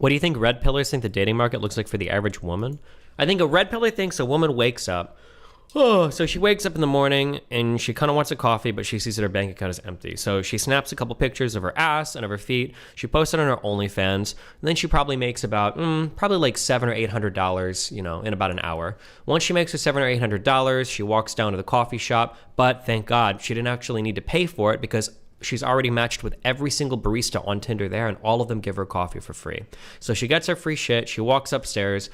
What do you think red pillars think the dating market looks like for the average woman? I think a red pillar thinks a woman wakes up. Oh, so she wakes up in the morning and she kind of wants a coffee, but she sees that her bank account is empty. So she snaps a couple pictures of her ass and of her feet. She posts it on her OnlyFans, and then she probably makes about probably like $700 or $800, in about an hour. Once she makes her $700 or $800, she walks down to the coffee shop. But thank God she didn't actually need to pay for it because she's already matched with every single barista on Tinder there, and all of them give her coffee for free. So she gets her free shit. She walks upstairs.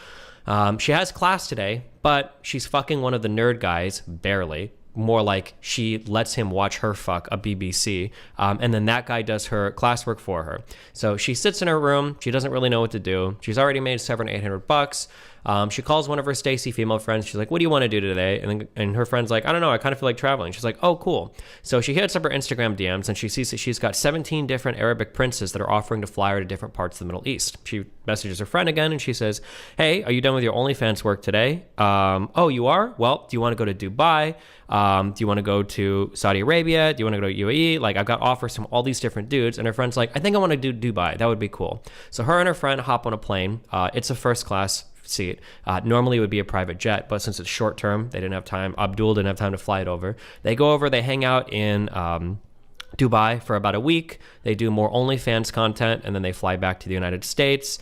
She has class today, but she's fucking one of the nerd guys, barely. More like she lets him watch her fuck a BBC, and then that guy does her classwork for her. So she sits in her room. She doesn't really know what to do. She's already made $700-800. She calls one of her Stacy female friends. She's like, what do you want to do today? And her friend's like, I don't know. I kind of feel like traveling. She's like, oh, cool. So she hits up her Instagram DMs and she sees that she's got 17 different Arabic princes that are offering to fly her to different parts of the Middle East. She messages her friend again and she says, hey, are you done with your OnlyFans work today? Oh, you are? Well, do you want to go to Dubai? Do you want to go to Saudi Arabia? Do you want to go to UAE? Like, I've got offers from all these different dudes. And her friend's like, I think I want to do Dubai. That would be cool. So her and her friend hop on a plane. It's a first class seat. Normally it would be a private jet, but since it's short term, they didn't have time. Abdul didn't have time to fly it over. They go over, they hang out in Dubai for about a week. They do more OnlyFans content, and then they fly back to the United States.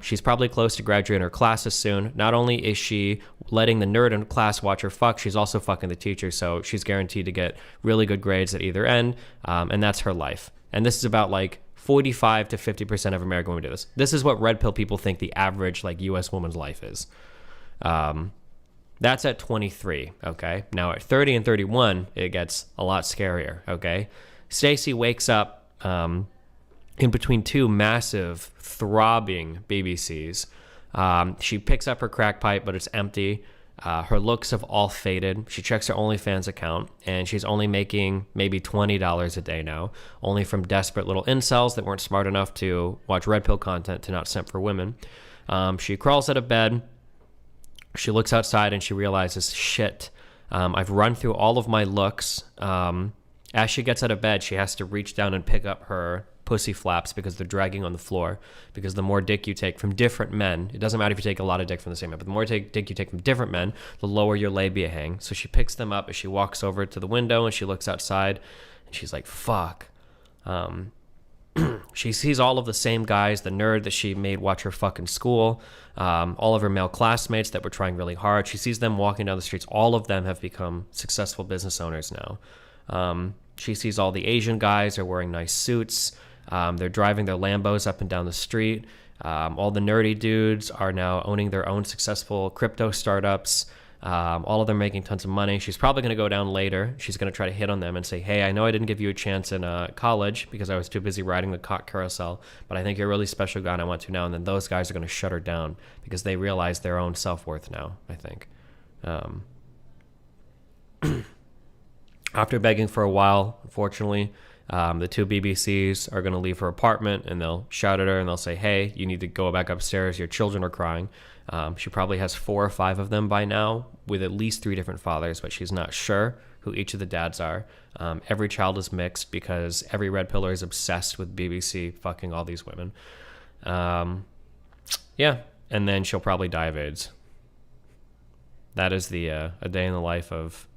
She's probably close to graduating her classes soon. Not only is she letting the nerd in class watch her fuck, she's also fucking the teacher, so she's guaranteed to get really good grades at either end, and that's her life. And this is about like 45 to 50% of American women do this. This is what red pill people think the average like U.S. woman's life is. That's at 23, okay? Now at 30 and 31, it gets a lot scarier, okay? Stacy wakes up in between two massive, throbbing BBCs. She picks up her crack pipe, but it's empty. Her looks have all faded. She checks her OnlyFans account, and she's only making maybe $20 a day now, only from desperate little incels that weren't smart enough to watch red pill content to not simp for women. She crawls out of bed. She looks outside, and she realizes, shit, I've run through all of my looks. As she gets out of bed, she has to reach down and pick up her pussy flaps because they're dragging on the floor, because the more dick you take from different men, it doesn't matter if you take a lot of dick from the same man, but the more dick you take from different men, the lower your labia hang. So she picks them up as she walks over to the window and she looks outside and she's like, fuck. She sees all of the same guys, the nerd that she made watch her fucking school, all of her male classmates that were trying really hard. She sees them walking down the streets. All of them have become successful business owners now. She sees all the Asian guys are wearing nice suits. They're driving their Lambos up and down the street. All the nerdy dudes are now owning their own successful crypto startups. All of them making tons of money. She's probably going to go down later. She's going to try to hit on them and say, hey, I know I didn't give you a chance in college because I was too busy riding the cock carousel, but I think you're a really special guy and I want to now. And then those guys are going to shut her down because they realize their own self-worth now, I think. After begging for a while, unfortunately, the two BBCs are going to leave her apartment and they'll shout at her and they'll say, hey, you need to go back upstairs. Your children are crying. She probably has 4 or 5 of them by now with at least 3 different fathers, but she's not sure who each of the dads are. Every child is mixed because every red pillar is obsessed with BBC fucking all these women. Yeah, and then she'll probably die of AIDS. That is the a day in the life of